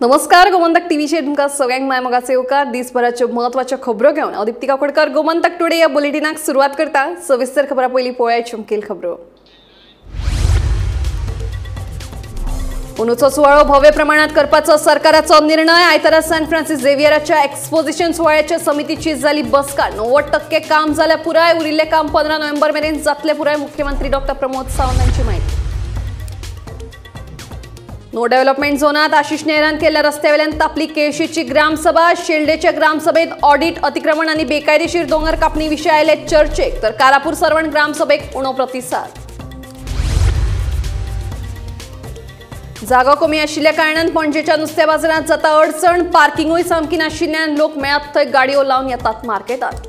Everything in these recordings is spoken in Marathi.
नमस्कार, गोमंतक टीव्हीचे तुमका सगळ्यांक माय मगाचे येवकार दिसभराच्यो महत्वाच्यो खबरो घेवन हांव दीप्ती काकोडकर गोमंतक टुडे या बुलेटिनाक सुरुवात करता। सविस्तर खबरां पयलीं पळोवया चमकेल खबरो। उनुचो सुवाळो भव्य प्रमाणात करपाचो सरकाराचो निर्णय। आयतारा सॅन फ्रान्सिस झेवियराच्या एक्सपोजिशन सुवाळ्याच्या समितीची जाली बसका। 90% काम जाल्या पुराय, उरिल्ले काम 15 नोव्हेंबर मेरेन जातले पुराय। मुख्यमंत्री डॉ. प्रमोद सावंत यांची माहिती। नो डेव्हलपमेंट झोनात आशिष नेहरान केल्ल्या रस्त्यावेल्यान तापली केळशीची ग्रामसभा। शेल्डेच्या ग्रामसभेत ऑडिट, अतिक्रमण आणि बेकायदेशीर दोंगर कापणी विषय आयले चर्चेक, तर कारापूर सरवण ग्रामसभेक उणो प्रतिसाद। जागो कमी आशिल्ल्या कारणान पणजेच्या नुस्त्या बाजारात जाता अडचण। पार्किंगूय सामकी नाशिल्ल्यान लोक मेळत थंय गाडयो लावन येतात मार्केटात।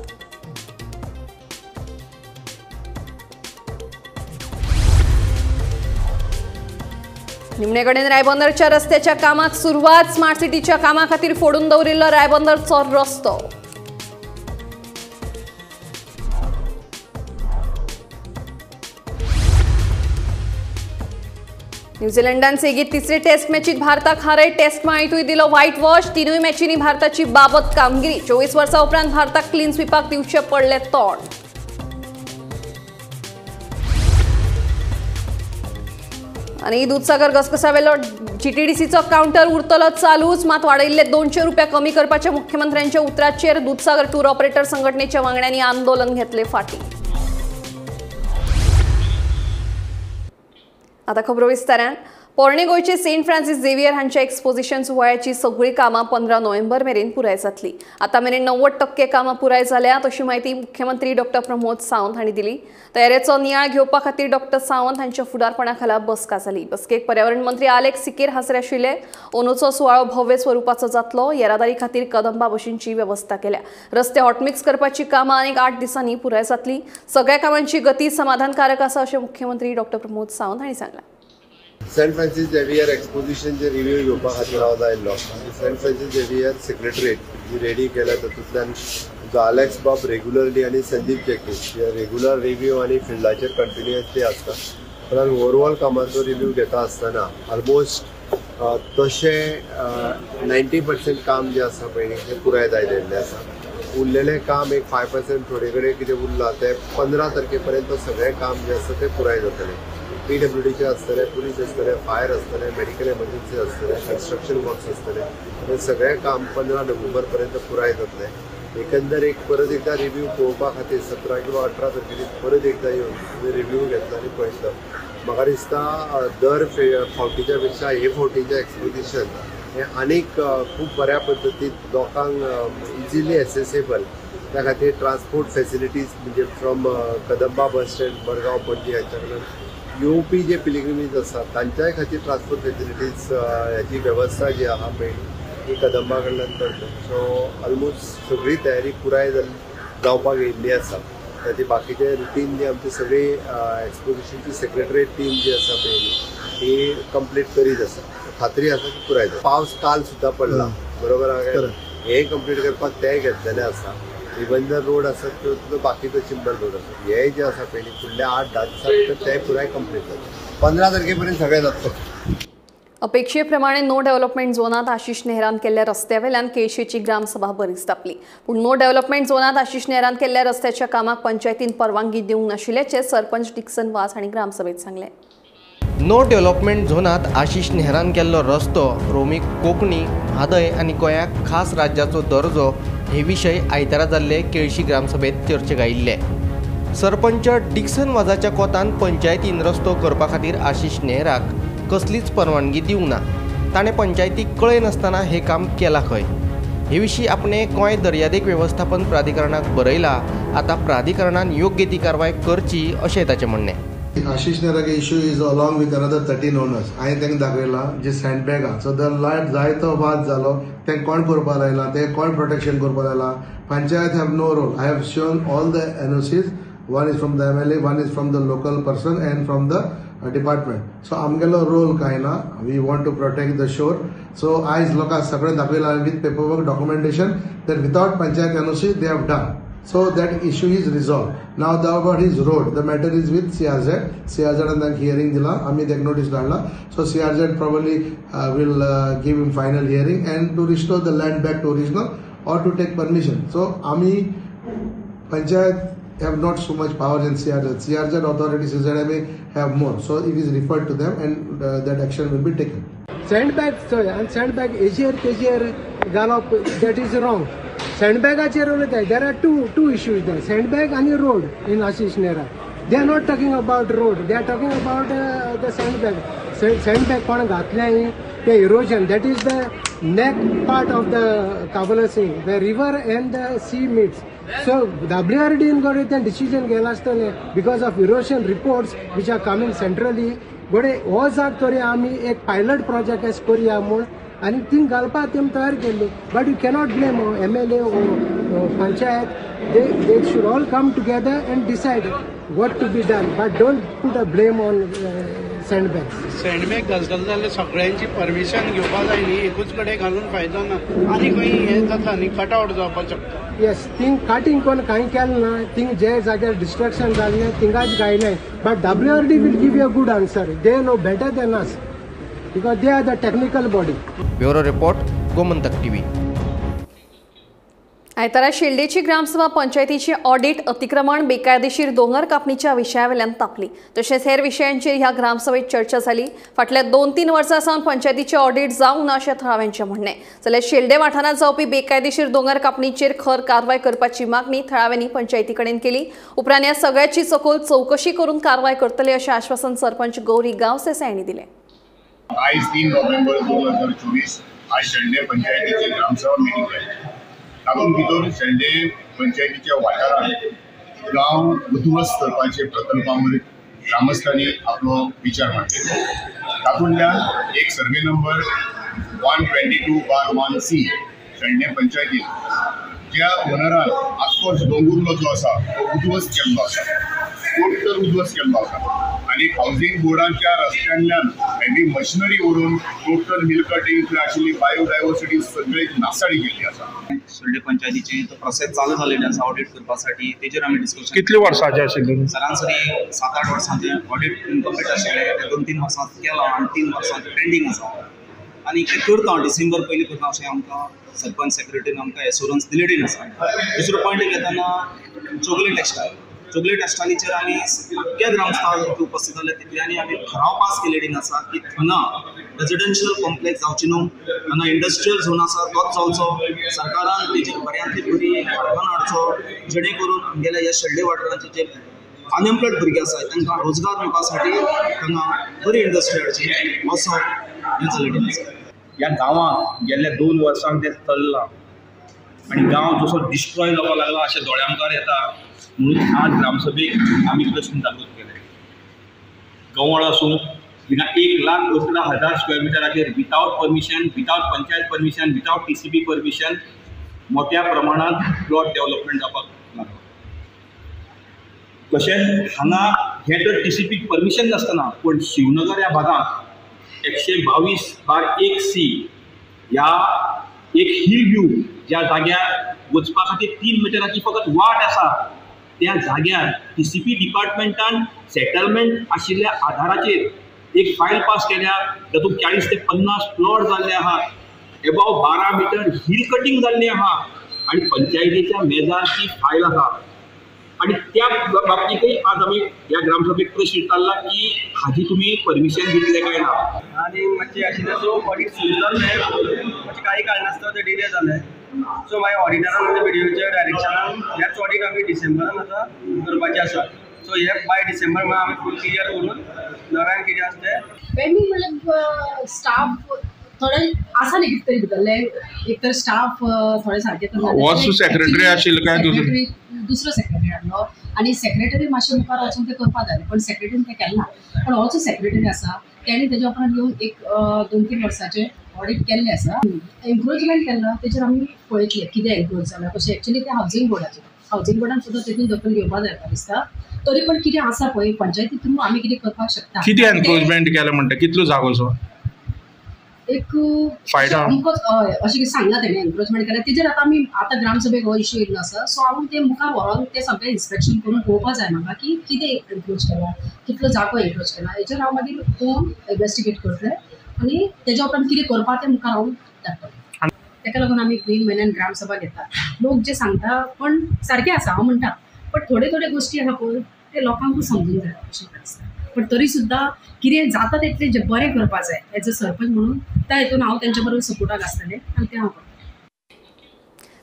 निमणे कडेन रायबंदरच्या रस्त्याच्या कामाक सुरुवात। स्मार्ट सिटीच्या कामा खातीर फोडून दवरिल्लो रायबंदरचो रस्तो। न्यूझीलंडान सेगीत तिसरे टेस्ट मॅचीत भारताक हारय। टेस्ट माळीतूय दिलो व्हाईट वॉश। तिनूय मॅचींनी भारताची बाबत कामगिरी। 24 वर्सां उपरांत भारताक क्लीन स्वीपाक दिवचे पडले तोंड। आणि दूधसागर घसघसावेलो जीटीडीसीचो काउंटर उरतलो चालूच, मात वाडयल्ले 200 रुपया कमी करपाच्या मुख्यमंत्र्यांच्या उतराचेर दूधसागर टूर ऑपरेटर संघटनेच्या वांगड्यांनी आंदोलन घेतले फाटी। आता खबरो विस्तारान। पोरणे गोयचे सेंट फ्रान्सिस झेवियर हांच्या एक्सपोजिशन सुवाळ्याची सगळी कामां 15 नोव्हेंबर मेरेन पुराय जातली। आता मेरेन 90% कामां पुराय जाल्यात अशी माहिती मुख्यमंत्री डॉ. प्रमोद सावंत हांणी दिली। तयारेचो नियाळ घेवपा खातीर डॉ. सावंत हांच्या फुडारपणाखाला बसका जाली। बसकेक पर्यावरण मंत्री आलेक्स सिकेर हाजीर आशिल्ले। अंदूचो सुवाळो भव्य स्वरुपाचो जातलो। येरादारी खातीर कदंबा बशींची व्यवस्था केल्या। रस्ते हॉटमिक्स करपाची कामां आनीक 8 दिसांनी पुराय जातली। सगळ्या कामांची गती समाधानकारक आसा अशें मुख्यमंत्री डॉ. प्रमोद सावंत हांणी सांगलां। सेंट फ्रान्सिस झेवियर एक्सपोजिशनचे रिव्ह्यू घेवपा खातीर हांव आयिल्लो। सेंट फ्रान्सिस झेवियर सेक्रेटरीएट जी रेडी केल्या तातूंतल्यान जो आलेक्स बाब रेग्युलरली आणि संदीप जेकिस रेग्युलर रिव्ह्यू आणि फिल्डाचेर कंटिन्युअसली आसता। पण ओवरऑल कामाचो रिव्ह्यू घेता आसतना ऑलमोस्ट तशे 90% काम जे आसा पळय ते पुराय जायलेलें आसा। उरलेलें काम एक 5% थोडे कडेन कितें उरलां ते 15 तारखेपर्यंत सगळें काम जे आसा तें पुराय जातलें। PWDचे आसतले, पुलीस आसतले, फायर आसतले, मेडिकल एमर्जन्सी आसतले, कन्स्ट्रक्शन वर्क्स आसतले, हे सगळें काम 15 नोव्हेंबर पर्यंत पुराय जातलें। एकंदर एक परत एकदा रिव्ह्यू पळोवपा खातीर 17 किंवा 18 तारखेर परत एकदा येवन रिव्ह्यू घेतला आनी पळयतलो। म्हाका दिसता दर फावटीच्या पेक्षा हे फावटीचें एक्सपोजिशन हें आनीक खूब बऱ्या पद्दतीन लोकांक इजिली एसेसेबल, त्या खातीर ट्रान्सपोर्ट फेसिलिटीज म्हणजे from Kadamba bus stand Madgaon Panaji हाच्या कडल्यान येवपी जे पिलिग्रिमेज आसा तांच्याय खातीर ट्रान्सपोर्ट फेसिलिटीज ह्याची वेवस्था जी आहा पळय ही कदंबा कडल्यान करता। सो ऑलमोस्ट सगळी तयारी पुराय जावपाक येयल्ली आसा। ताची बाकीचे रुटीन जी आमची सगळी एक्सपोजिशनची सेक्रेटरीएट टीम जी आसा पळय ही कंप्लीट करीत आसा। खात्री आसा की पुराय जाता। पावस काल सुद्दां पडला बरोबर आहा, हे कंप्लीट करपाक तेय घेतलेले आसा। रिबंदर रोड आसा तो बाकीचो चिंबल रोड आसा, हे जे आसा पळय फुडल्या 8-10 दिसांत ते पुराय कंप्लीट जाता। 15 तारखेपर्यंत सगळें जातलें। अपेक्षेप्रमाणे नो डेव्हलपमेंट झोनात आशिष नेहरान केल्ल्या रस्त्यावेल्यान केळशीची ग्रामसभा बरीच तापली। पूण नो डेव्हलपमेंट झोनात आशिष नेहरान केल्ल्या रस्त्याच्या कामाक पंचायतीन परवानगी दिवंक नाशिल्ल्याचे सरपंच डिक्सन वास हांणी ग्रामसभेत सांगले। नो डेव्हलपमेंट झोनात आशिष नेहरान केल्लो रस्तो रोमी कोंकणी, म्हादय आनी गोंयाक खास राज्याचो दर्जो हे विशय आयतारा जाल्ले केळशी ग्रामसभेत चर्चेक आयिल्ले। सरपंच डिक्सन वाजाच्या कोतान पंचायतीन रस्तो करपा खातीर आशिष नेहराक कसलीच परवानगी दिवंक ना। ताणें पंचायतीक कळय नासतना हे काम केलां खंय। हे विशीं आपणे गोंय दर्यादेग वेवस्थापन प्राधिकरणाक बरयला। आता प्राधिकरणान योग्य ती कारवाय करची अशें ताचें म्हणणें। आशिष नेहरागे issue is along with another 13 owners. हांवें तांकां दाखयलां जे सँडबॅगां सो जायतो वाद जालो ते कोण करपा लायला, ते कोण प्रोटेक्शन करपा लायला। Panchayat have no role. I have shown all the NOCs, one is from the MLA, one is from the local person and from the department. So आमगेलो रोल कांय ना। We want to protect the shore. So आयज लोकांक सगळें दाखयलां with paperwork documentation that without panchayat NOC they have done. So that issue is resolved. Now about his road, the matter is with CRZ. CRZ and then hearing dila, आम्ही एक notice काढला. So CRZ probably will give him final hearing and to restore the land back to original or to take permission. So आम्ही Panchayat have not so much powers in CRZ. CRZ authorities may have more. So it is referred to them and that action will be taken. Sandbag, sir, and sandbag easier gallop, that is wrong. Sandbagaचे उलयत आहे. There are two issues there. Sandbag and road in Ashish Nehra. They are not talking about road. They are talking about the sandbag. Sandbag कोण घातले ते erosion. That is the neck part of the Kabul Sea, the river and the sea meets. So WRD got it and decision घेतला असताना because of erosion reports which are coming centrally. गोडे हो जाग तरी आम्ही एक पायलट प्रोजेक्ट एस करूया म्हूण आनी थिंग घालपाक तेम तयार केल्ली but you cannot blame MLA panchayat they should all come together and decide what to be done but don't put a blame on sandbags. सँडबॅग घालतलो जाल्यार सगळ्यांची परमिशन घेवपाक जाय न्ही एकूच कडेन घालून फायदो ना आनी खंय हें जाता न्ही कट आवट जावपाक शकता. Yes, थिंग काटिंग कोण कांय केलें ना थिंग जे जाग्यार डिस्ट्रक्शन जाल्लें थिंगाच गायलें but WRD will give you a good answer. They know better than us because they are the technical body. Bureau report Gomantak TV. आयतारा शेल्डेची ग्रामसभा पंचायतीची ऑडिट अतिक्रमण बेकायदेशीर दोंगर कापणीच्या विशयावेल्यान तापली तशेंच हेर विशयांचेर ह्या ग्रामसभेत चर्चा जाली. फाटल्या 2-3 वर्सां सावन पंचायतीचे ऑडिट जावंक ना अशें थळाव्यांचें म्हणणें जाल्यार शेल्डे वाठारांत जावपी बेकायदेशीर दोंगर कापणीचेर खर कारवाय करपाची मागणी थळाव्यांनी पंचायती कडेन केली. उपरांत ह्या सगळ्याची सखोल चौकशी करून कारवाय करतले अशें आश्वासन सरपंच गौरी गांवसे हांणी दिलें. आज 3 नोव्हेंबर 2024 आज शेल्डे पंचायतीची ग्रामसभा मिटींग जाली. तातूंत भितर शेल्डे पंचायतीच्या वाठारांत गांव उद्ध्वस्त करपाचे प्रकल्पांवर ग्रामस्थांनी आपलो विचार मांडले. तातूंतल्यान एक सर्वे नंबर 122/1C शेल्डे पंचायतीत ज्या ओनरान आसपास दोंगुर्लो जो आसा तो उद्ध्वस्त केल्लो आसा टोटल उद्ध्वस्त केल्लो आसा आनी हावजींग बोर्डाच्या रस्त्यांतल्यान हेवी मशिनरी व्हरून टोटल हिल कटिंग आशिल्ली बायोडायवर्सिटी सगळी नासाडी केल्ली आसा. शेल्डे पंचायतीचे तो प्रोसेस चालू झालेले आसा ऑडिट करपासाठी तेजेर आमी डिस्कशन कितले वर्सांचे आशिल्ले? सरासरी 7-8 वर्सांचे ऑडिट इनकम्प्लीट आशिल्ले ते 2-3 वर्सांत केला आनी 3 वर्सांचे पेंडींग आसा आनी ते करता डिसेंबर पयलीं करता अशें आमकां सरपंच सेक्रेटरीन आमकां एश्युरन्स दिलेली आसा. दुसरो पॉयंट घेताना चोगले टेस्टांचेर आमी अख्ख्या ग्रामस्थांक उपस्थित जाले तितल्यांनी आमी ठराव पास केलेली आसा की हांगा रेजिडेन्शियल कॉम्प्लेक्स जावची न्हू हांगा इंडस्ट्रियल झोन आसा तोच जावचो सरकारान तेजेर बऱ्यांतली बरी मार्गान हाडचो जेणे करून आमगेल्या ह्या शेल्डे वाठारांचे जे अनएम्प्लॉयड भुरगे आसात तांकां रोजगार मेळपा साठी हांगा बरी इंडस्ट्री हाडची असो हें चलिल्लें आसा. ह्या गांवांत गेल्ल्या 2 वर्सांक ते चल्लां आनी गांव जसो डिस्ट्रॉय जावपाक लागला अशें दोळ्यांकार येता म्हणून आज ग्रामसभेक आमी प्रश्न दाखल केले. गवळ आसूं हिंगा 1,18,000 स्क्वेअर मिटराचेर without permission without panchayat permission without TCP permission मोठ्या प्रमाणात प्लॉट डेव्हलपमेंट जावपाक लागला. तशेंच हांगा हे तर TCP परमिशन नासतना पूण शिवनगर ह्या भागांत 122/1C ह्या एक हिल व्यू ज्या जाग्यार वचपा खातीर 3 मिटराची फकत वाट आसा त्या जाग्यार TCP डिपार्टमेंटान सेटलमेंट आशिल्ल्या आधाराचेर एक फायल पास केल्या तातूंत 40 ते 50 प्लॉट जाल्ले आहात एबाव 12 मिटर हिल कटिंग जाल्लें आहा आनी पंचायतीच्या मेजार ती फायल आसा आनी त्या बाबतींतय आज आमी ह्या ग्रामसभेक प्रश्न विचारला की हाजी तुमी परमिशन दितले काय ना. आणि मातशें आशिल्लें सो ऑडिट सुरू जाल्लें मातशें कांय कारणास्तव ते डिले जालें सो मागीर ऑडिटरान म्हणजे व्हिडिओच्या डायरेक्शनान ह्याच ऑडिट आमी डिसेंबरान आतां करपाचें आसा सो हे बाय डिसेंबर म्हळ्यार आमी फूल क्लियर करून नव्यान कितें आसा तें पेंडींग म्हणल्यार स्टाफ थोडे आसा न्ही कितें तरी भितरले एक तर स्टाफ थोडे सारके सेक्रेटरी आशिल्लो काय दुसरो सेक्रेटरी हाडलो आनी सेक्रेटरी मातशें मुखार वचून ते करपा जाय पण सेक्रेटरीन तें केलें ना पण हो जो सेक्रेटरी आसा तेणी तेजे उपरांत येवन एक 2-3 वर्साचे ऑडिट केल्लें आसा एन्क्रोचमेंट केल्लो तेजेर आमी पळयतले कितें एन्क्रोच जालां कशें एक्चुअली ते हावजींग बोर्डान सुद्दां तेतून दखल घेवपा जाय म्हाका दिसता तरी पण कितें आसा पळय पंचायती थ्रू आमी कितें करपाक शकता. कितें एन्क्रोचमेंट केलें म्हणटा कितलो जागो सो एक आमकां अशें सांगला तेणें एनक्रोचमेंट केल्या तेजेर आतां ग्रामसभेक हो इश्यू येयल्लो आसा. सो हांव ते मुखार व्हरोन ते सगळें इन्स्पेक्शन करून पळोवपा जाय म्हाका की कितें एनक्रोच केला, कितलो जागो एनक्रोच केला. हेजेर हांव मागीर पळोवन इन्वेस्टिगेट करतलें आनी तेज्या उपरांत कितें करपा तें मुखार हांव धाडटलें. तेका लागून आमी तीन म्हयन्यान ग्रामसभा घेतात. लोक जे सांगता पण सारकें आसा हांव म्हणटा, पण थोडे गोश्टी आसा पळय ते लोकांकूय समजूंक जाय अशें दिसता. पण तरी सुद्दां कितें जाता तितलें जे बरें करपा जाय एज अ सरपंच म्हणून त्या हेतून हांव तेंच्या बरोबर सपोर्टाक आसतलें आनी तें हांव करतलें.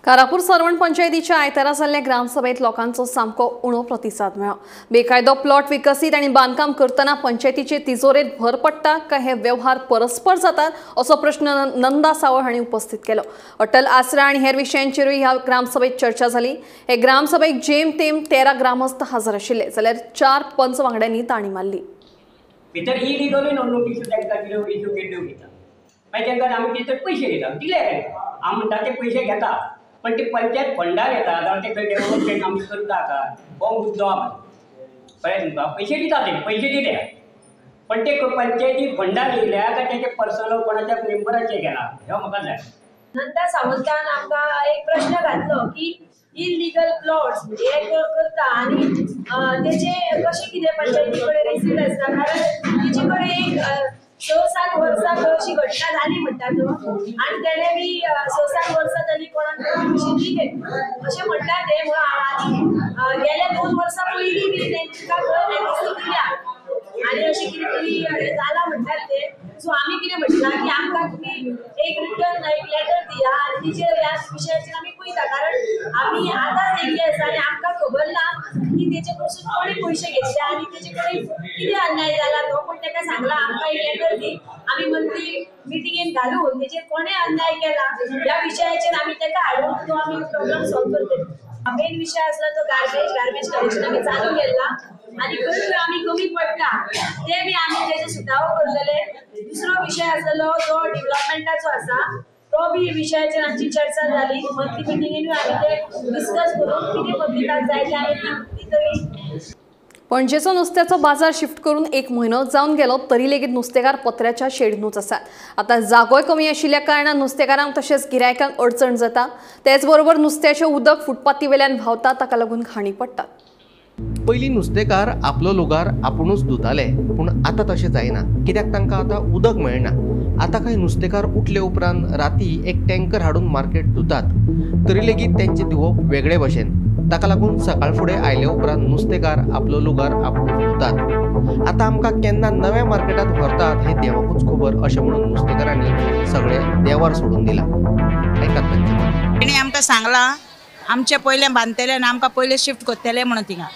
कारापूर सरवण पंचायतीच्या आयतारा जाल्ल्या ग्रामसभेत लोकांचो सामको उणो प्रतिसाद मेळ्ळो. बेकायदो प्लॉट विकसीत आनी बांदकाम करतना पंचायतीचे तिजोरेत भर पडटा काय हे व्यवहार परस्पर जातात असो प्रश्न नंदा सावळ हांणी उपस्थित केलो. अटल आसरा आनी हेर विशयांचेरूय ह्या ग्रामसभेत चर्चा जाली. हे ग्रामसभेक जेमतेम 13 ग्रामस्थ हाजीर आशिल्ले जाल्यार 4 पंच वांगड्यांनी ताणी मारली. भितर इलिगल नोटीस तांकां कितें इश्यू केल्ल्यो घेता मागीर तांकां आमी कितें पयशे दिता दिले काय हांव म्हणटा ते पयशे घेता पण ते पंचायत फंडार येता जावं ते खंय डेव्हलपमेंट आमी करता काय हो मुद्दो आहा. कळ्ळें तुमकां पैसे दिता ते पैसे दिले पण ते पंचायती फंडार येयल्या काय तेचे पर्सनल कोणाच्या मेंबराचे गेला हे म्हाका जाय. नंतर सावंतान आमकां एक प्रश्न घातलो की इलिगल प्लॉट्स हे करता आनी तेजे कशें कितें पंचायती कडेन रेसिड आसता कारण तेजे कडेन एक 6-7 वर्सां अशी घटना जाली म्हणटा तो आनी तेणे बी 6-7 वर्सां जाली कोणाक पयशे दिले अशें म्हणटा ते आनी गेल्या 2 वर्सां पयलीं बी तेंकां दिल्या आनी अशें कितें तरी जालां म्हणटात ते. सो आमी कितें म्हटलां की आमकां तुमी एक रिटर्न एक लेटर दिया आनी तेजेर ह्या विशयाचेर आमी पळयता कारण आमी आतांच येयल्ले आसा आनी आमकां खबर ना की तेजे कडसून कोणी पयशे घेतले आनी तेजे कडेन कितें अन्याय जाला तो. पण ताका सांगला आमकां एक लेटर दी आमी मंथली मिटिंगेन घालून तेजेर कोणे अन्याय केला ह्या विशयाचेर आमी ताका हाडून तो आमी प्रॉब्लेम सॉल्व करतले. मेन विषय आसलो तो गार्बेज कलेक्शन आमी चालू केला आनी खंय आमी कमी पडटा ते बी आमी तेजे सुटावो करतले. दुसरो विषय आसलो जो डेव्हलपमेंटाचो आसा तो बी विशयाचेर आमची चर्चा जाली. मंथली मिटिंगेनूय आमी ते डिस्कस करून कितें पब्लिकाक जाय ते आमी तरी. पणजेचो नुस्त्याचो बाजार शिफ्ट करून 1 म्हयनो जावन गेलो तरी लेगीत नुस्तेकार पत्र्याच्या शेडनूच आसात. आता जागोय कमी आशिल्ल्या कारणान नुस्तेकारांक तशेंच गिरायकांक अडचण जाता. तेच बरोबर नुस्त्याचें उदक फुटपाती वेल्यान व्हांवता ताका लागून घाणी पडटात. पयलीं नुस्तेकार आपलो लुगार आपुणूच धुताले पूण आतां तशें जायना कित्याक तांकां आतां उदक मेळना. आतां कांय नुस्तेकार उठले उपरांत राती एक टँकर हाडून मार्केट धुतात तरी लेगीत तेंचें धुवप वेगळे भशेन. ताका लागून सकाळ फुडें आयले उपरांत नुस्तेकार आपलो लुगार आपूण धुतात. आतां आमकां केन्ना नव्या मार्केटांत व्हरतात हें देवाकूच खबर अशें म्हणून नुस्तेकारांनी सगळें देवार सोडून दिला. आयकात तांचें. तेणी आमकां सांगलां आमचे पयलें बांदतले आनी आमकां पयलें शिफ्ट करतले म्हणून थिंगा.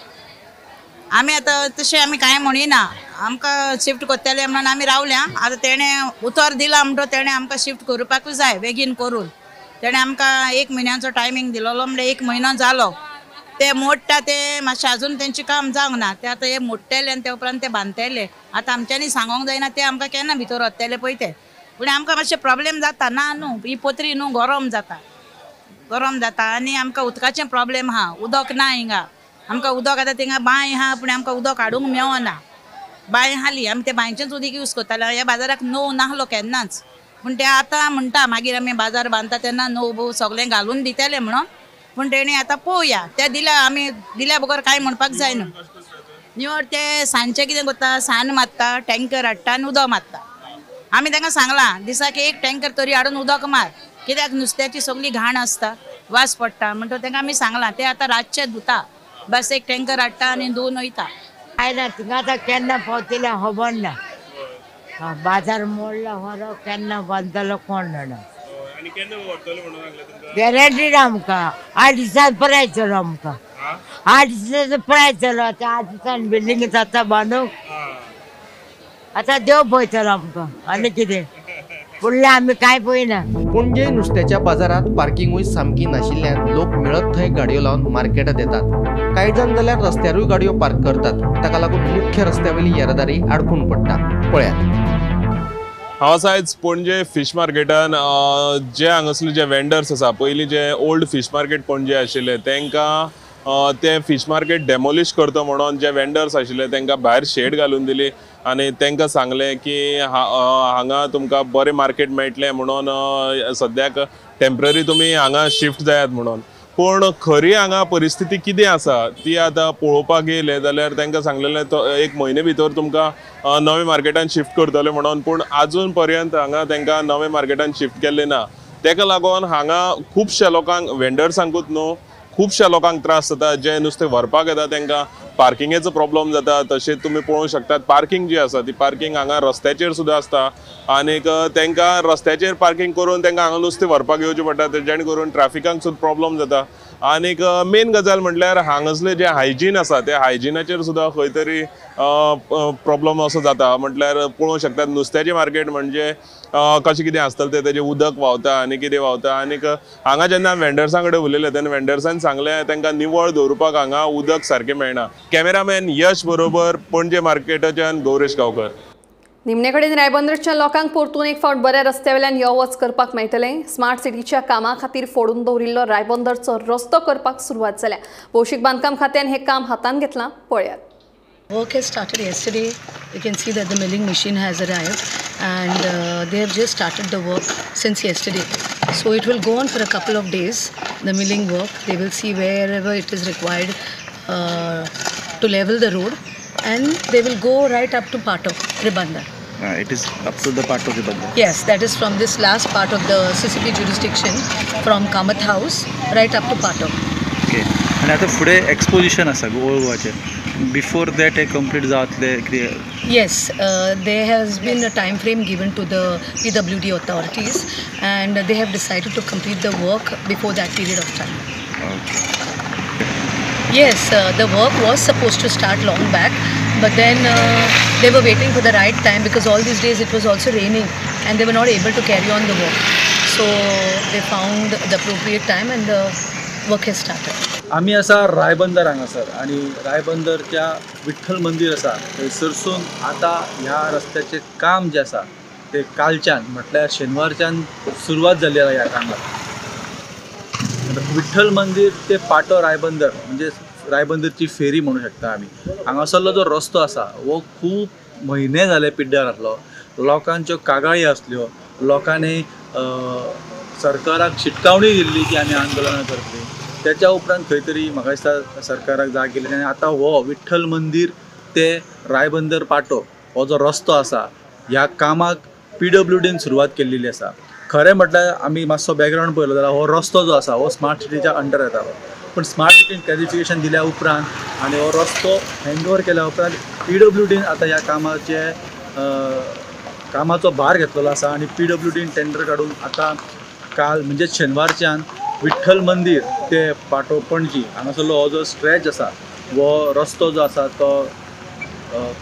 आमी आतां तशें आमी कांय म्हणिना आमकां शिफ्ट करतले म्हणून आमी रावल्या. आतां तेणें उतर दिला म्हणटो तेणें आमकां शिफ्ट करपाकूच जाय बेगीन करून. तेणें आमकां 1 म्हयन्याचो टायमींग दिलोलो म्हणजे 1 म्हयनो जालो. ते मोडटा ते मातशें अजून तेंचें काम जावंक ना. ते आतां हे मोडटले आनी ते उपरांत ते बांदतले. आतां आमच्यांनी सांगोंक जायना ते आमकां केन्ना भितर व्हरतले पळय ते. पूण आमकां मातशें प्रॉब्लेम जाता ना न्हू ही पत्री न्हू गरम जाता आनी आमकां उदकाचें प्रॉब्लेम आहा. उदक ना हिंगा आमकां उदक आतां थिंगा बांय आहा पूण आमकां उदक हाडूंक मेळना. बांय आहाली आमी ते बांयचेंच उदीक यूज करताले. ह्या बाजाराक न्हू नाहलो केन्नाच पूण ते आतां म्हणटा मागीर आमी बाजार बांदता तेन्ना न्हू बो सगळें घालून दितले म्हणून. पूण तेणी आतां पळोवया ते दिल्या आमी दिल्या बगर कांय म्हणपाक जायना. निवड ते सांजचे कितें करता सान मारता टँकर हाडटा आनी उदक मारता. आमी तांकां सांगलां दिसाक 1 टँकर तरी हाडून उदक मार कित्याक नुस्त्याची सगळी घाण आसता वास पडटा म्हणटो तांकां आमी सांगलां. ते आतां रातचे धुता बस 1 टँकर हाडटा आनी धुवन वयता. आयना थिंगा आतां केन्ना पावतले खबर ना. बाजार मोडला व्हरो केन्ना बांदतलो कोण जाणा. गॅरंटी ना आमकां 8 दिसांत प्रायस जालो आमकां 8 दिसाचो प्रायस जालो. आतां 8 दिसान बिल्डींग जाता बांदूंक आतां देव पळयतलो आमकां आनी कितें फुडलें आमी कांय पळयना. पणजे नुस्त्याच्या बाजारात पार्किंगूय सामकी नाशिल्ल्यान लोक मेळत थंय गाडयो लावन मार्केटात येतात. कांय जाण जाल्यार रस्त्यारूय गाडयो पार्क करतात. ताका लागून मुख्य रस्त्यावयली येरादारी आडकून पडटा. पळयात. हांव आयज पणजे फीश मार्केटान जे हांगासले जे वेंडर्स आसा पयलीं जे ओल्ड फीश मार्केट पणजे आशिल्ले तांकां ते फिश मार्केट डेमोलिश करता म्हणून जे वेंडर्स आशिल्ले तांकां भायर शेड घालून दिली आनी तांकां सांगलें की हांगा तुमकां बरें मार्केट मेळटलें म्हणून सद्याक टेम्पररी तुमी हांगा शिफ्ट जायात म्हणून. पूण खरी हांगा परिस्थिती कितें आसा ती आतां पळोवपाक गेले जाल्यार तांकां सांगलेलें तो 1 म्हयने भितर तुमकां नवे मार्केटान शिफ्ट करतले म्हणून. पूण आजून पर्यंत हांगा तांकां नवे मार्केटान शिफ्ट केल्लें ना. ताका लागून हांगा खुबशे लोकांक वेंडर्सांकूच न्हू खुबशा लोकांक त्रास जाता. जे नुस्तें व्हरपाक येता तांकां पार्किंगेचो प्रॉब्लेम जाता. तशेंच तुमी पळोवंक शकतात पार्किंग जी आसा ती पार्किंग हांगा रस्त्याचेर सुद्दां आसता आनीक तांकां रस्त्याचेर पार्किंग करून तांकां हांगा नुस्तें व्हरपाक येवचें पडटा जेणे करून ट्रॅफिकांक सुद्दां प्रॉब्लेम जाता. आनीक मेन गजाल म्हटल्यार हांगासलें जें हायजीन आसा त्या हायजिनाचेर सुद्दां खंय तरी प्रॉब्लेम असो जाता. म्हटल्यार पळोवंक शकतात नुस्त्याचें मार्केट म्हणजे कशें कितें आसतलें तें तेजें उदक व्हांवता आनी कितें व्हांवता. आनीक हांगा जेन्ना वेंडर्सां कडेन उलयलें तेन्ना वेंडर्सान सांगलें तांकां निवळ दवरपाक हांगा उदक सारकें मेळना. कॅमेरामॅन यश बरोबर पणजे मार्केटाच्यान गौरेश गांवकर. निमणे कडेन रायबंदरच्या लोकांक परतून एक फावट बऱ्या रस्त्यावेल्यान यो वच करपाक मेळटलें. स्मार्ट सिटीच्या कामा खातीर फोडून दवरिल्लो रायबंदरचो रस्तो करपाक सुरवात जाल्या. भौशीक बांदकाम खात्यान हें काम हातान घेतलां. पळयात. Work has started yesterday. You can see that the milling machine has arrived and they have just started the work since yesterday. So it will go on for a couple of days, the milling work. They will see wherever it is required to level the road and they will go right up to part of Ribandar. It is up to the part of Ribandar? Yes, that is from this last part of the CCP jurisdiction from Kamath House right up to Patok. Okay. And आता फुडें एक्सपोजिशन आसा गोवाचेर. Before that a complete जातले. Yes, there has been a time frame given to the PWD authorities and they have decided to complete the work before that period of time. Okay. Yes, the work was supposed to start long back, but then they were waiting for the right time because all these days it was also raining and they were not able to carry on the work. So they found the appropriate time and the work has started. आम्ही असा रायबंदर हांगासर आणि रायबंदरच्या विठ्ठल मंदिर आसा थंयसरसून आता ह्या रस्त्याचे काम जे आसा ते कालच्यान म्हटल्यार शेनवारच्यान सुरवात जाल्ली आसा ह्या कामाक. विठ्ठल मंदिर ते पाटो रायबंदर म्हणजे रायबंदरची फेरी म्हणू शकता आमी. हांगासरलो जो रस्तो आसा हो खूब म्हयने जाले पिड्ड्यार आसलो. लोकांच्यो कागाळी आसल्यो. लोकांनी सरकाराक शिटकावणी दिल्ली की आमी आंदोलनां करतली. त्याच्या उपरांत खंय तरी म्हाका दिसता सरकाराक जाग गेली आनी आतां हो विठ्ठल मंदिर ते रायबंदर पाटो हो जो रस्तो आसा ह्या कामाक PWDन सुरवात केल्ली आसा. खरें म्हटल्यार आमी मातसो बॅकग्रावंड पळयलो जाल्यार हो रस्तो जो आसा हो स्मार्ट सिटीच्या अंडर येतालो. पूण स्मार्ट सिटीन क्लॅरिफिकेशन दिल्या उपरांत आनी हो रस्तो हँडओवर केल्या उपरांत PWDन आतां ह्या कामाचो भार घेतलेलो आसा आनी PWDन टेंडर काडून आतां काल म्हणजे शेनवारच्यान विठ्ठल मंदिर ते पाटो पणजी हांगासरलो हो जो स्ट्रेच आसा हो रस्तो जो आसा तो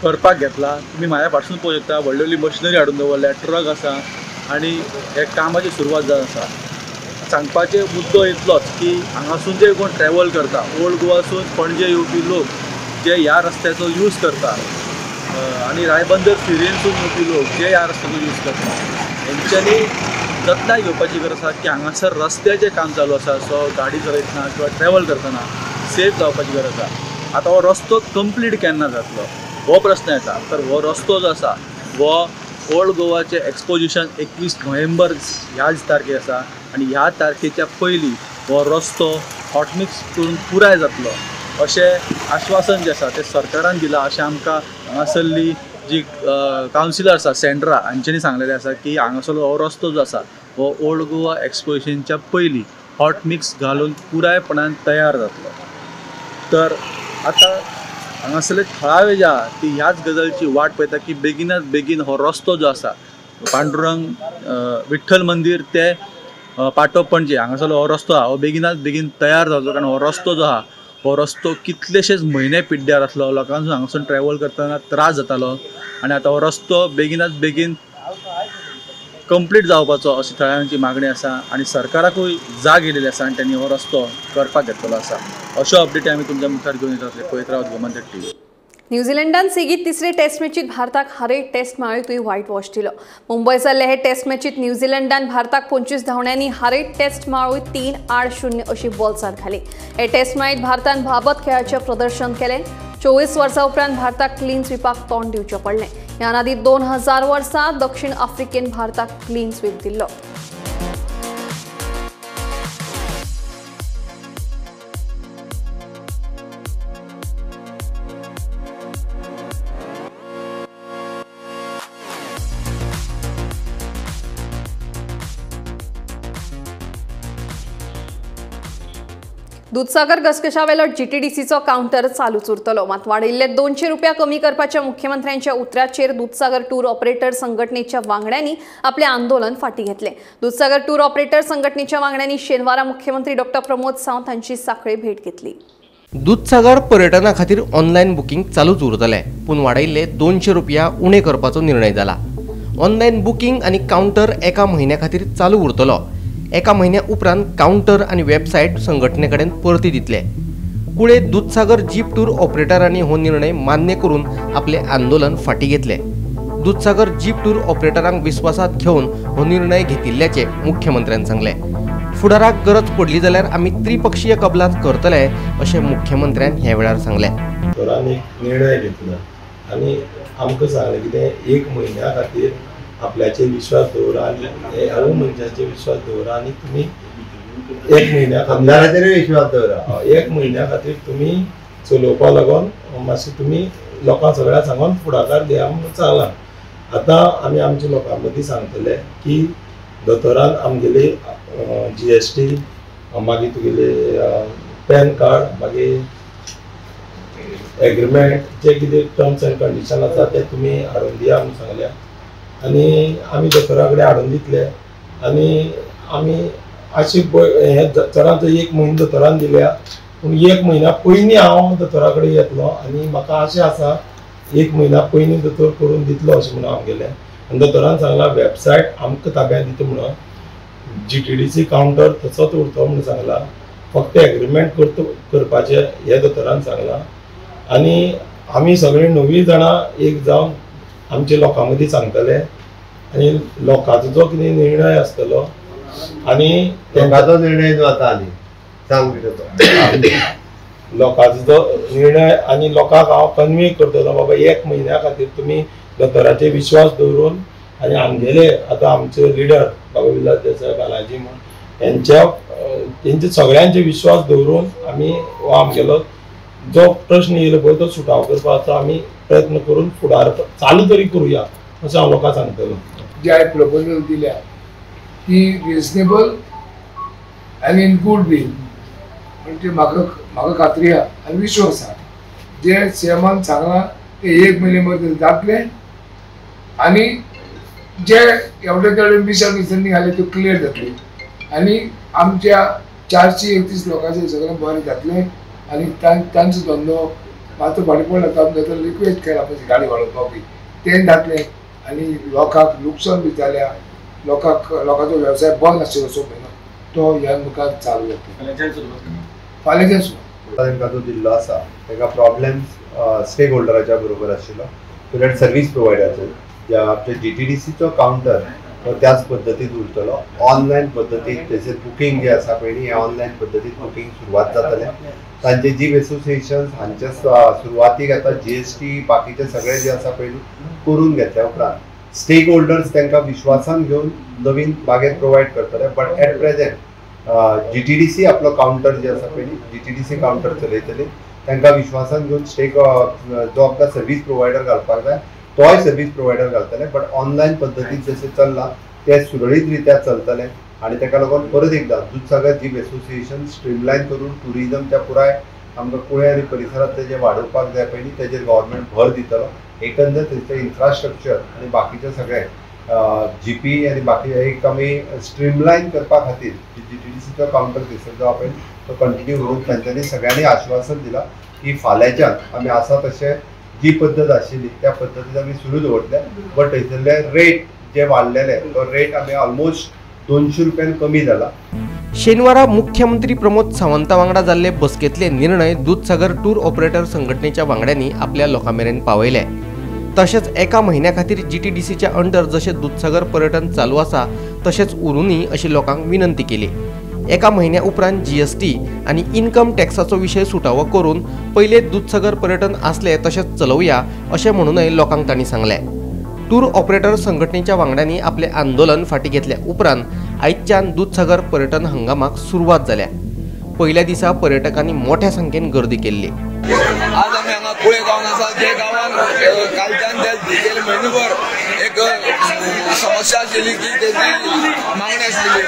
करपाक घेतला. तुमी म्हाज्या फाटसून पळोवंक शकता व्हडली व्हडली मशिनरी हाडून दवरल्या ट्रक आसा आनी हे कामाची सुरवात जावन आसा. सांगपाचें मुद्दो इतलोच की हांगासून जे कोण ट्रॅवल करता ओल्ड गोवासून पणजे येवपी लोक जे ह्या रस्त्याचो यूज करता आनी रायबंदर फेरयेनसून येवपी लोक जे ह्या रस्त्याचो यूज करता हेंच्यांनी जतनाय घेवपाची गरज आसा की हांगासर रस्त्याचें काम चालू आसा सो गाडी चलयतना किंवा ट्रॅवल करतना सेफ जावपाची गरज आसा. आतां हो रस्तो कंप्लीट केन्ना जातलो हो प्रश्न येता. तर हो रस्तो जो आसा हो ओल्ड गोवाचें एक्सपोजिशन 21 नोव्हेंबर ह्याच तारखेक आसा आनी ह्या तारखेच्या पयलीं हो रस्तो हॉटमिक्स करून पुराय जातलो अशें आश्वासन जें आसा तें सरकारान दिलां अशें आमकां हांगासरली जी कावन्सिलर आसा सेंड्रा हांच्यांनी सांगलेलें आसा की हांगासरलो हो रस्तो जो आसा हो ओल्ड गोवा एक्सपोजिशनच्या पयलीं हॉट मिक्स घालून पुरायपणान तयार जातलो. तर आतां हांगासरले थळावे जे आहा ती ह्याच गजालीची वाट पळयता की बेगिनात बेगीन हो रस्तो जो आसा पांडुरंग विठ्ठल मंदिर ते पाटो पणजे हांगासरलो हो रस्तो आहा हो बेगिनात बेगीन तयार जातलो. कारण हो रस्तो जो आहा हो रस्तो कितलेशेच म्हयने पिड्ड्यार आसलो. लोकांसून हांगासून ट्रॅवल करतना त्रास जातालो आनी आतां हो रस्तो बेगिनात बेगीन कंप्लीट जावपाचो अशी थळाव्यांची मागणी आसा आनी सरकाराकूय जाग येयलेली आसा आनी त्यांनी हो रस्तो करपाक घेतलेलो आसा. अश्यो अपडेटी आमी तुमच्या मुखार घेवन येतात. पळयत रावत गोमंतक TV. न्यूझीलंडान सेगीत तिसरे टेस्ट मॅचीत भारताक हारयत टेस्ट मेळ्ळुतूय व्हाईट वॉश दिलो। मुंबय जाल्ले हे टेस्ट मॅचीत न्यूझीलंडान भारताक 25 धांवड्यांनी हारयत टेस्ट मेळ्ळुत 3-8-0 अशी बोलसाद घाली। हे टेस्ट मॅचीत भारतान बाबत खेळाचे प्रदर्शन केले। 24 वर्सां उपरांत भारताक क्लीन स्वीपाक तोंड दिवचें पडलें। ह्या आदी 2000 वर्सा दक्षिण आफ्रिकेन भारताक क्लीन स्वीप दिल्लो। दूधसागर घसघशावेलो GTDCचो काउंटर चालूच उरतलो। मात वाडयिल्ले 200 रुपया कमी करपाच्या मुख्यमंत्र्यांच्या उतराचेर दूधसागर टूर ऑपरेटर संघटनेच्या वांगड्यांनी आपले आंदोलन फाटी घेतले। दूधसागर टूर ऑपरेटर संघटनेच्या वांगड्यांनी शेनवारा मुख्यमंत्री डॉ. प्रमोद सावंत हांची सांखळी भेट घेतली। दूधसागर पर्यटना खातीर ऑनलायन बुकींग चालूच उरतले, पूण वाडयिल्ले 200 रुपया उणे करपाचो निर्णय जाला। ऑनलायन बुकींग आनी काउंटर एका म्हयन्या खातीर चालू उरतलो। एका म्हयन्या उपरांत काउंटर आनी वेबसायट संघटने कडेन परती दितले। कुळे दूधसागर जीप टूर ऑपरेटरांनी हो निर्णय मान्य करून आपले आंदोलन फाटी घेतले। दूधसागर जीप टूर ऑपरेटरांक विश्वासात घेवन हो निर्णय घेतिल्ल्याचे मुख्यमंत्र्यांनी सांगले। फुडाराक गरज पडली जाल्यार आमी त्रिपक्षीय कबलात करतले अशें मुख्यमंत्र्यांनी ह्या वेळार सांगले। निर्णय घेतला आनी आमकां सांगलें कितें एक म्हयन्या खातीर आपल्याचे विश्वास दवरा आनी ह्या मनशाचे विश्वास दवरा आनी तुमी एक म्हयन्या आमदाराचेर विश्वास दवरा। एक म्हयन्या खातीर तुमी चलोवपा लागून मातशें तुमी लोकांक सगळ्यांक सांगून फुडाकार दिया म्हणून सांगलां। आतां आमी आमच्या लोकां मदीं सांगतले की दोतोरान आमगेली GST मागीर तुगेले पॅन कार्ड मागीर एग्रीमेंट जे कितें टर्म्स एंड कंडिशन आसा ते तुमी हाडून दिया म्हणून सांगल्या आनी आमी दोतोरा कडेन हाडून दितले आनी आमी अशी हे चडांत एक म्हयनो दोतोरान दिल्या पूण एक म्हयन्या पयलीं हांव दोतोरा कडेन येतलो आनी म्हाका आशा आसा एक म्हयन्या पयलीं दोतोर करून दितलो अशें म्हणून हांव गेलें आनी दोतोरान सांगलां वेबसायट आमकां ताब्यांत दिता म्हणून GTDC काउंटर तसोच उरतो म्हणून सांगलां फक्त एग्रीमेंट करपाचें हें दोतोरान सांगलां आनी आमी सगळीं 9 जाणां एक जावन आमच्या लोकां मदीं सांगतले आनी लोकांचो जो कितें निर्णय आसतलो आनी लोकांचो निर्णय जो आतां आनी सांग कितें लोकांचो जो निर्णय आनी लोकांक हांव कन्वीन्स करतलो बाबा एक म्हयन्या खातीर तुमी दोतोराचेर विश्वास दवरून आनी आमगेले आतां आमचे लिडर बाबा विलास देसाय बालाजी म्हणून तेंचे सगळ्यांचे विश्वास दवरून आमी हो आमगेलो जो प्रश्न येयलो पळय तो सुटाव करपाचो आमी प्रयत्न करून फुडार चालू तरी करुया अशें हांव लोकांक सांगतलो। जे हांवें प्रपोजल दिल्या ती रिजनेबल आनी इन गूड वे म्हणजे म्हाका खात्री आहा आनी विश्वास आहा जे सीएमान सांगलां ते एक म्हयने भितर जातले आनी जे एवढे तेवढे मिसअंडरस्टँडींग आले त्यो क्लियर जातली आनी आमच्या 431 लोकांचे सगळें बरें जातलें आनी तांचो धंदो मातसो फाटी पडला तांचो रिक्वेस्ट केला पळय गाडी वाडोवपाक बी तें जातलें आनी लोकांक लुकसाण बी जाल्या लोकांचो वेवसाय बंद आशिल्लो सो म्हयनो तो ह्या मुखार चालू जातलो फाल्यांच्यान सुरू तांकां जो दिल्लो आसा ताका प्रॉब्लेम्स स्टेक होल्डराच्या बरोबर आशिल्लो टू सर्वीस प्रोवायडराचो ज्या आमच्या GTDCचो काउंटर तो त्याच पद्दतीत उरतलो ऑनलायन पद्दतीत तेचेर बुकींग जे आसा पळय हे ऑनलायन पद्दतीत बुकींग सुरवात जातलें तांचे जीप एसोसिएशन्स हांचे सुरवातीक आतां GST बाकीचे सगळे जे आसा पळय करून घेतल्या उपरांत स्टेक होल्डर्स तांकां विश्वासान घेवन नवीन बागेत प्रोवायड करतले बट एट प्रेजेंट GTDC आपलो काउंटर जे आसा पळय GTDC काउंटर चलयतले तांकां विश्वासान घेवन स्टेक जो आपला सर्वीस प्रोवायडर घालपाक जाय तोय सर्वीस प्रोवायडर घालतले बट ऑनलायन पद्दतीन जशें चल्लां ते सुरळीत रित्या चलतले आनी ताका लागून परत एकदां दूधसागर जीप एसोसिएशन स्ट्रीमलायन करून टुरिजमच्या पुराय आमकां कुळे आनी परिसरांतले जे वाडोवपाक जाय पळय तेजेर गव्हर्मेंट भर दितलो एकंदर थंयचें इन्फ्रास्ट्रक्चर आनी बाकीचे सगळे GP आनी बाकी एक आमी स्ट्रीमलायन करपा खातीर GTDCचो काउंटर थंयसर जो पळय तो कंटिन्यू करून तांच्यांनी सगळ्यांनी आश्वासन दिलां की फाल्यांच्यान आमी आसा तशें जी पद्दत आशिल्ली त्या पद्दतीन आमी सुरू दवरतले बट थंयसरले रेट जे वाडलेले तो रेट आमी ऑलमोस्ट 200 रुपयान कमी जाला। शेनवारा मुख्यमंत्री प्रमोद सावंता वांगडा जाल्ले बसकेतले निर्णय दूधसागर टूर ऑपरेटर संघटनेच्या वांगड्यांनी आपल्या लोकांमेरेन पावयले। तशेंच एका म्हयन्या खातीर GTDCच्या अंडर जशें दूधसागर पर्यटन चालू आसा तशेंच उरूनी अशी लोकांक विनंती केली। एका म्हयन्या उपरांत GST आनी इन्कम टॅक्साचो विशय सुटावो करून पयले दूधसागर पर्यटन आसले तशेंच चलोवया अशें म्हणूनय लोकांक तांणी सांगले। टूर ऑपरेटर संघटनेच्या वांगड्यांनी आपले आंदोलन फाटीं घेतल्या उपरांत आयच्यान दूधसागर पर्यटन हंगामाक सुरवात जाल्या। पहिल्या दिसा पर्यटकांनी मोठ्या संख्येन गर्दी केल्ली। आज आम्ही हांगा कुळे गांवांत आसा, जे गांवांत कालच्यान गेले म्हयनोभर एक समस्या आशिल्ली की तेजी मागणी आसलेली।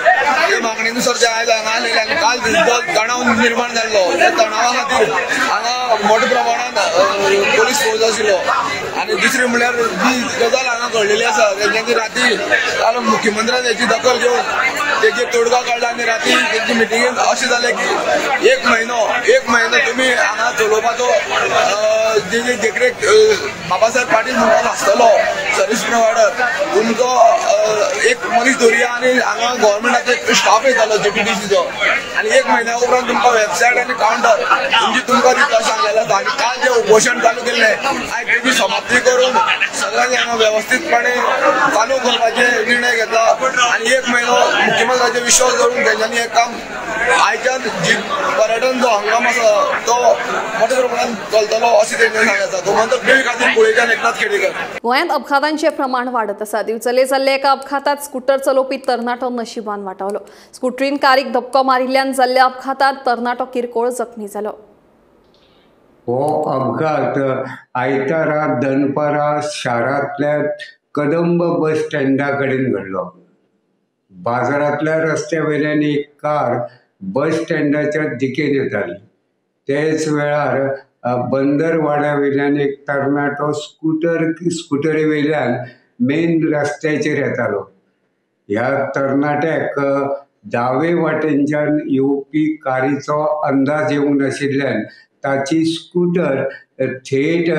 त्या मागणीनुसार ते आयज हांगा आलेले आनी काल जो तणाव निर्माण जाल्लो त्या तणावा खातीर हांगा मोठ्या प्रमाणात पोलीस फोर्स आशिल्लो। आनी दुसरी म्हणल्यार जी गजाल हांगा घडलेली आसा तेंची राती काल मुख्यमंत्र्यान हेची दखल घेवन तेजेर तोडगा काडला आनी राती तेंची मिटिंगेंत अशें जालें की एक म्हयनो तुमी हांगा चलोवपाचो जे देखरेख बाबासाहेब पाटील म्हणून आसतलो सर्वीस प्रोवायडर तुमचो एक मनीस दवरिया आनी हांगा गव्हर्मेंटाचो स्टाफ येतालो GTDCचो आनी एक म्हयन्या उपरांत तुमकां वेबसायट आनी कावंटर तुमकां दिता सांगलेलें आसा। आनी काल जे उपोशण चालू केल्लें आयज तेजी समाप्ती करून सगळ्यांनी हांगा वेवस्थीतपणे चालू करपाचे निर्णय घेतला आनी एक म्हयनो मुख्यमंत्र्याचेर विश्वास दवरून तेंच्यांनी हें काम आयच्यान जी पर्यटन जो हंगाम आसा तो मोठ्या प्रमाणात चलतलो अशें तेंच्यांनी सांगलें आसा। गोमंतक टीव्ही खातीर कुळेच्यान एकनाथ खेडेकर। गोंयांत अपघातांचे प्रमाण वाडत आसा। दिवचले जाल्ले एका अपघातात स्कूटर चलोवपी तरणाटो नशिबान वाटावलो। स्कूटरीन कारीक धपको मारिल्ल्यान जाल्ल्या अपघातात तरणाटो किरकोळ जखमी जालो। हो अपघात आयतारा दनपारा शारांतल्या कदंब बस स्टँडा कडेन घडलो। बाजारांतल्या रस्त्या वयल्यान एक कार बस स्टँडाच्या दिकेन येताली। तेच वेळार बंदर वाड्या वयल्यान एक तरणाटो स्कूटरी वयल्यान मेन रस्त्याचेर येतालो। ह्या तरणाट्याक दावे वाटेनच्यान येवपी कारीचो अंदाज येवंक नाशिल्ल्यान ताची स्कूटर थेट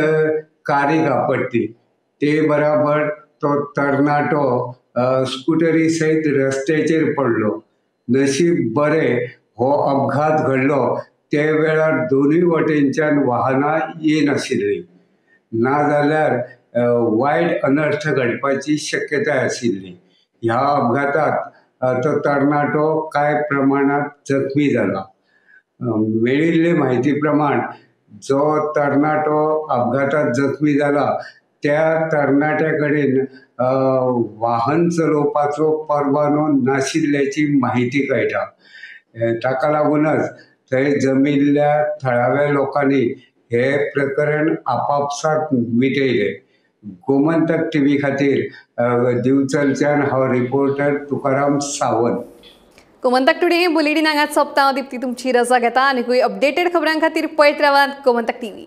कारीक आपटली। ते बराबर तो तरणाटो स्कूटरी सयत रस्त्याचेर पडलो। नशीब बरें हो अपघात घडलो ते वेळार दोनूय वटेनच्यान वाहनां येनाशिल्लीं, नाजाल्यार वायट अनर्थ घडपाची शक्यताय आशिल्ली। ह्या अपघातात तो तरणाटो कांय प्रमाणात जखमी जाला। मेळिल्ले म्हायती प्रमाण जो तरणाटो अपघातात जखमी जाला त्या तरणाट्या कडेन वाहन चलोवपाचो परवानो नाशिल्ल्याची म्हायती कळटा। ताका लागूनच थंय जमिल्ल्या थळाव्या लोकांनी हे प्रकरण आपापसात मिटयले। गोमंतक टीव्ही खातीर दिवचलच्यान हांव reporter Tukaram Sawant. Gomantak today bulletin हांगाच सोंपता। दिप्ती तुमची रजा घेता आनी अपडेटेड खबरां खातीर पळयत रावात गोमंतक टीव्ही।